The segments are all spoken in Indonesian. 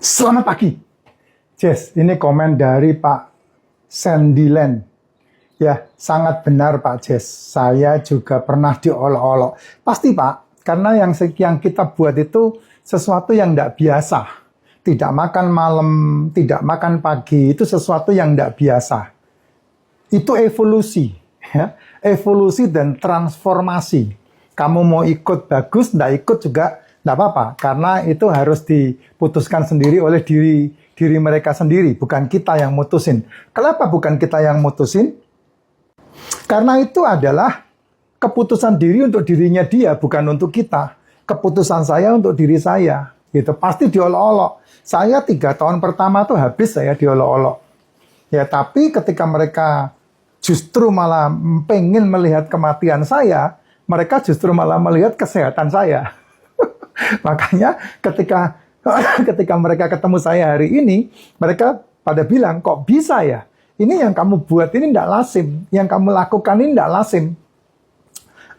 Selamat pagi. Jess, ini komen dari Pak Sandiland. Ya, sangat benar Pak Jess. Saya juga pernah diolok-olok. Pasti Pak, karena yang kita buat itu sesuatu yang tidak biasa. Tidak makan malam, tidak makan pagi, itu sesuatu yang tidak biasa. Itu evolusi. Ya. Evolusi dan transformasi. Kamu mau ikut bagus, tidak ikut juga tidak apa-apa, karena itu harus diputuskan sendiri oleh diri mereka sendiri, bukan kita yang mutusin. Kenapa bukan kita yang mutusin? Karena itu adalah keputusan diri untuk dirinya dia, bukan untuk kita. Keputusan saya untuk diri saya, gitu. Pasti diolok-olok. Saya 3 tahun pertama tuh habis saya diolok-olok. Ya, tapi ketika mereka justru malah pengen melihat kematian saya, mereka justru malah melihat kesehatan saya. Makanya ketika mereka ketemu saya hari ini, mereka pada bilang, kok bisa ya? Ini yang kamu buat ini tidak lazim, yang kamu lakukan ini tidak lazim.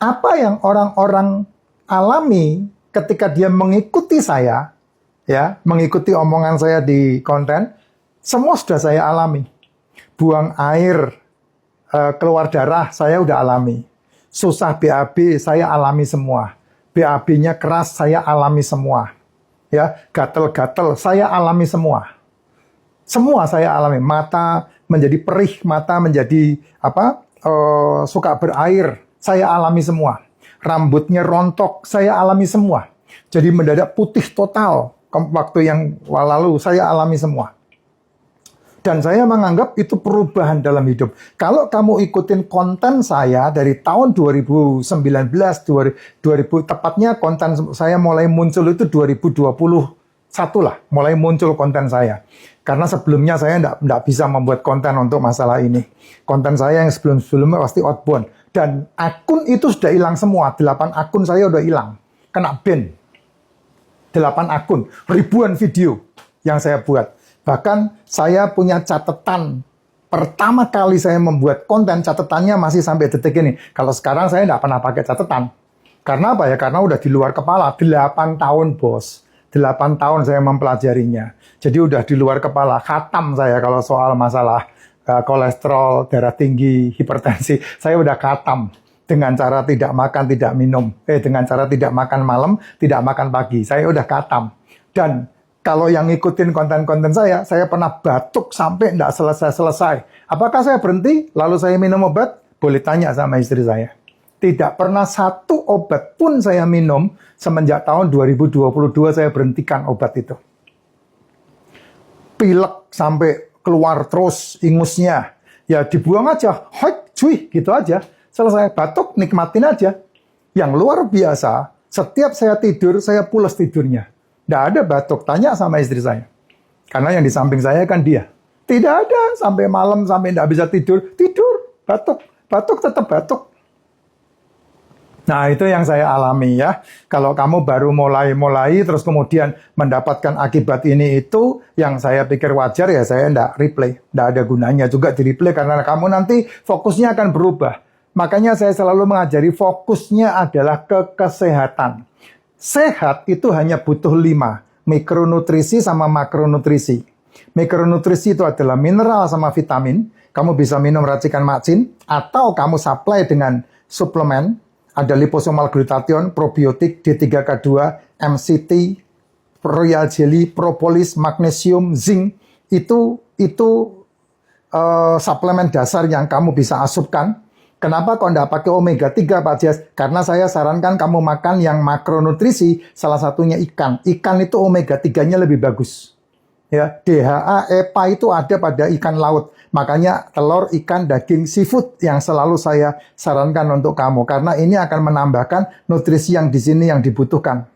Apa yang orang-orang alami ketika dia mengikuti saya, ya, mengikuti omongan saya di konten, semua sudah saya alami. Buang air, keluar darah, saya udah alami. Susah BAB, saya alami semua. BAB-nya keras, saya alami semua. Ya, gatel-gatel, saya alami semua. Semua saya alami. Mata menjadi perih, mata menjadi suka berair, saya alami semua. Rambutnya rontok, saya alami semua. Jadi mendadak putih total. Waktu yang lalu saya alami semua. Dan saya menganggap itu perubahan dalam hidup. Kalau kamu ikutin konten saya dari tahun 2019, 2000, tepatnya konten saya mulai muncul itu 2021 lah, mulai muncul konten saya. Karena sebelumnya saya tidak bisa membuat konten untuk masalah ini. Konten saya yang sebelum-sebelumnya pasti outbound. Dan akun itu sudah hilang semua, 8 akun saya udah hilang, kena ban. 8 akun, ribuan video yang saya buat. Bahkan saya punya catatan, pertama kali saya membuat konten, catatannya masih sampai detik ini. Kalau sekarang saya tidak pernah pakai catatan. Karena apa ya? Karena udah di luar kepala, 8 tahun bos. 8 tahun saya mempelajarinya. Jadi udah di luar kepala, khatam saya kalau soal masalah kolesterol, darah tinggi, hipertensi. Saya udah khatam dengan cara tidak makan, tidak minum. Dengan cara tidak makan malam, tidak makan pagi. Saya udah khatam. Dan kalau yang ngikutin konten-konten saya pernah batuk sampai tidak selesai-selesai. Apakah saya berhenti, lalu saya minum obat? Boleh tanya sama istri saya. Tidak pernah satu obat pun saya minum semenjak tahun 2022 saya berhentikan obat itu. Pilek sampai keluar terus ingusnya. Ya dibuang aja, cuy, gitu aja. Selesai, batuk, nikmatin aja. Yang luar biasa, setiap saya tidur, saya pulas tidurnya. Tidak ada batuk, tanya sama istri saya. Karena yang di samping saya kan dia. Tidak ada, sampai malam, sampai tidak bisa tidur. Batuk, tetap batuk. Nah, itu yang saya alami ya. Kalau kamu baru mulai, terus kemudian mendapatkan akibat ini itu, yang saya pikir wajar ya saya tidak replay. Tidak ada gunanya juga di replay, karena kamu nanti fokusnya akan berubah. Makanya saya selalu mengajari fokusnya adalah ke kesehatan. Sehat itu hanya butuh 5, mikronutrisi sama makronutrisi. Mikronutrisi itu adalah mineral sama vitamin. Kamu bisa minum racikan macin, atau kamu supply dengan suplemen. Ada liposomal glutathione, probiotik, D3K2, MCT, royal jelly, propolis, magnesium, zinc. Itu suplemen dasar yang kamu bisa asupkan. Kenapa kok tidak pakai omega 3 Pak Jas? Karena saya sarankan kamu makan yang makronutrisi, salah satunya ikan. Ikan itu omega 3-nya lebih bagus. Ya, DHA, EPA itu ada pada ikan laut. Makanya telur, ikan, daging, seafood yang selalu saya sarankan untuk kamu. Karena ini akan menambahkan nutrisi yang di sini yang dibutuhkan.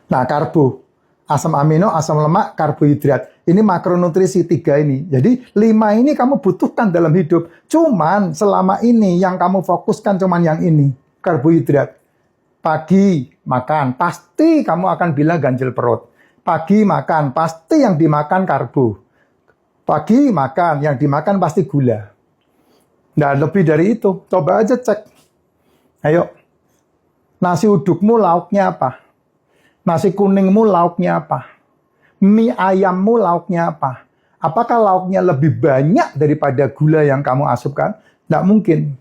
Nah, karbo. Asam amino, asam lemak, karbohidrat. Ini makronutrisi 3 ini. Jadi 5 ini kamu butuhkan dalam hidup. Cuman selama ini yang kamu fokuskan cuman yang ini. Karbohidrat. Pagi makan, pasti kamu akan bilang ganjil perut. Pagi makan, pasti yang dimakan karbo. Pagi makan, yang dimakan pasti gula. Nah, lebih dari itu. Coba aja cek. Ayo. Nasi udukmu lauknya apa? Nasi kuningmu lauknya apa? Mie ayammu lauknya apa? Apakah lauknya lebih banyak daripada gula yang kamu asupkan? Tidak mungkin.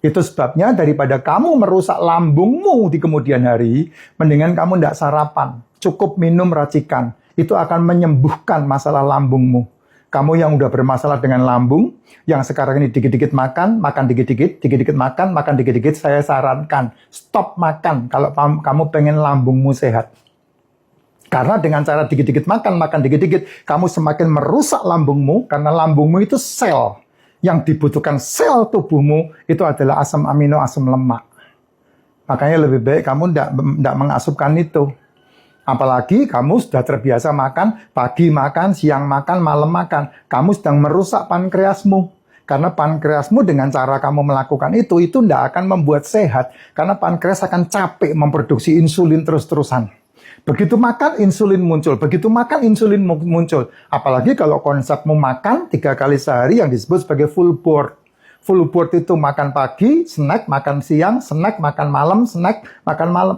Itu sebabnya daripada kamu merusak lambungmu di kemudian hari, mendingan kamu tidak sarapan. Cukup minum racikan. Itu akan menyembuhkan masalah lambungmu. Kamu yang udah bermasalah dengan lambung, yang sekarang ini dikit-dikit makan dikit-dikit, dikit-dikit makan dikit-dikit, saya sarankan stop makan kalau kamu pengen lambungmu sehat. Karena dengan cara dikit-dikit makan dikit-dikit, kamu semakin merusak lambungmu, karena lambungmu itu sel. Yang dibutuhkan sel tubuhmu itu adalah asam amino, asam lemak. Makanya lebih baik kamu tidak mengasupkan itu. Apalagi kamu sudah terbiasa makan, pagi makan, siang makan, malam makan. Kamu sedang merusak pankreasmu. Karena pankreasmu dengan cara kamu melakukan itu tidak akan membuat sehat. Karena pankreas akan capek memproduksi insulin terus-terusan. Begitu makan, insulin muncul. Begitu makan, insulin muncul. Apalagi kalau konsepmu makan 3 kali sehari yang disebut sebagai full board. Full board itu makan pagi, snack, makan siang, snack, makan malam, snack, makan malam,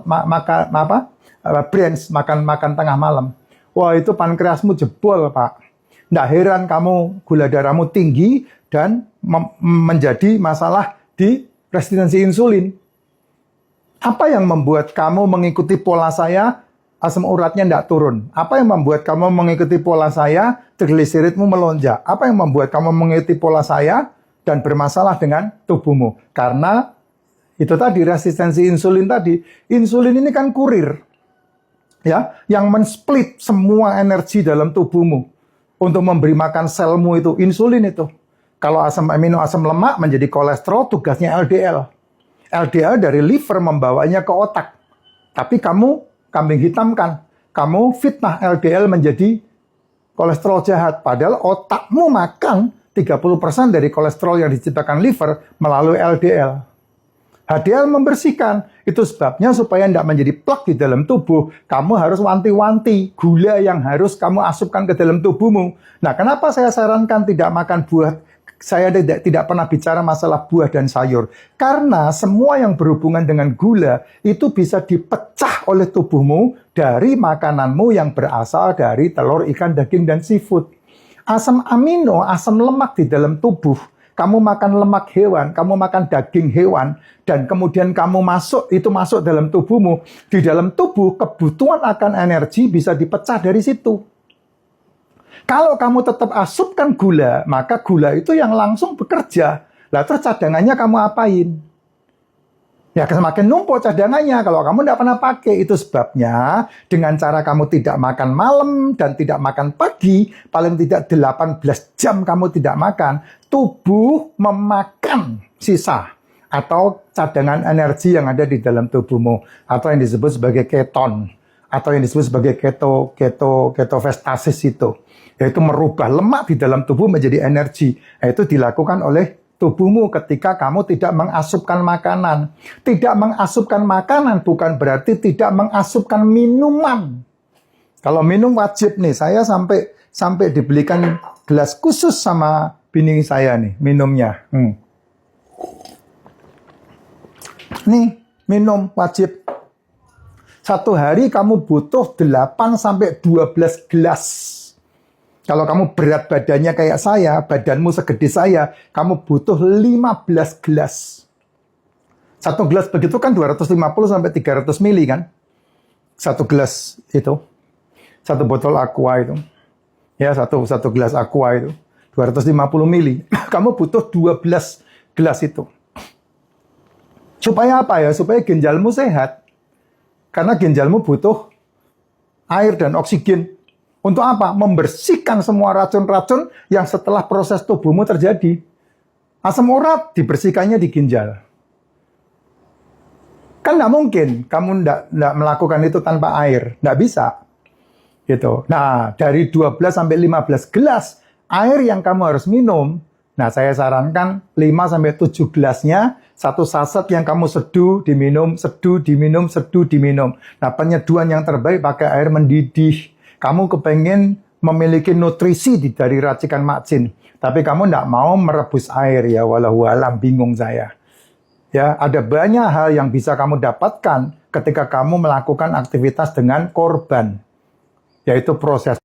brunch, makan tengah malam. Wah, itu pankreasmu jebol, Pak. Nggak heran kamu gula darahmu tinggi dan menjadi masalah di resistensi insulin. Apa yang membuat kamu mengikuti pola saya, asam uratnya tidak turun? Apa yang membuat kamu mengikuti pola saya, trigliseridmu melonjak? Apa yang membuat kamu mengikuti pola saya dan bermasalah dengan tubuhmu? Karena itu tadi, resistensi insulin tadi. Insulin ini kan kurir, ya, yang men-split semua energi dalam tubuhmu untuk memberi makan selmu itu, insulin itu. Kalau asam amino, asam lemak menjadi kolesterol, tugasnya LDL. LDL dari liver membawanya ke otak. Tapi kamu kambing hitamkan. Kamu fitnah LDL menjadi kolesterol jahat. Padahal otakmu makan 30% dari kolesterol yang diciptakan liver melalui LDL. HDL membersihkan. Itu sebabnya supaya tidak menjadi plak di dalam tubuh, kamu harus wanti-wanti gula yang harus kamu asupkan ke dalam tubuhmu. Nah, kenapa saya sarankan tidak makan buah? Saya tidak pernah bicara masalah buah dan sayur. Karena semua yang berhubungan dengan gula itu bisa dipecah oleh tubuhmu dari makananmu yang berasal dari telur, ikan, daging, dan seafood. Asam amino, asam lemak di dalam tubuh, kamu makan lemak hewan, kamu makan daging hewan, dan kemudian kamu masuk dalam tubuhmu. Di dalam tubuh, kebutuhan akan energi bisa dipecah dari situ. Kalau kamu tetap asupkan gula, maka gula itu yang langsung bekerja. Lah terus cadangannya kamu apain? Ya semakin numpuk cadangannya kalau kamu tidak pernah pakai. Itu sebabnya dengan cara kamu tidak makan malam dan tidak makan pagi, paling tidak 18 jam kamu tidak makan, tubuh memakan sisa atau cadangan energi yang ada di dalam tubuhmu, atau yang disebut sebagai keton, atau yang disebut sebagai ketofestasis itu, yaitu merubah lemak di dalam tubuh menjadi energi. Itu dilakukan oleh tubuhmu ketika kamu tidak mengasupkan makanan. Tidak mengasupkan makanan bukan berarti tidak mengasupkan minuman. Kalau minum wajib nih, saya sampai dibelikan gelas khusus sama bini saya nih minumnya. Nih, minum wajib. Satu hari kamu butuh 8-12 gelas. Kalau kamu berat badannya kayak saya, badanmu segede saya, kamu butuh 15 gelas. Satu gelas begitu kan 250-300 mili kan? Satu gelas itu. Satu botol aqua itu. Ya, satu gelas aqua itu. 250 mili. Kamu butuh 12 gelas itu. Supaya apa ya? Supaya ginjalmu sehat. Karena ginjalmu butuh air dan oksigen. Untuk apa? Membersihkan semua racun-racun yang setelah proses tubuhmu terjadi. Asam urat dibersihkannya di ginjal. Kan nggak mungkin kamu nggak melakukan itu tanpa air. Nggak bisa. Gitu. Nah, dari 12-15 gelas air yang kamu harus minum, nah saya sarankan 5-7 gelasnya, satu saset yang kamu seduh, diminum, seduh, diminum, seduh, diminum. Nah, penyeduhan yang terbaik pakai air mendidih. Kamu kepengen memiliki nutrisi dari racikan Mak Jin, tapi kamu tidak mau merebus air, ya walau alam, bingung saya. Ya, ada banyak hal yang bisa kamu dapatkan ketika kamu melakukan aktivitas dengan korban, yaitu proses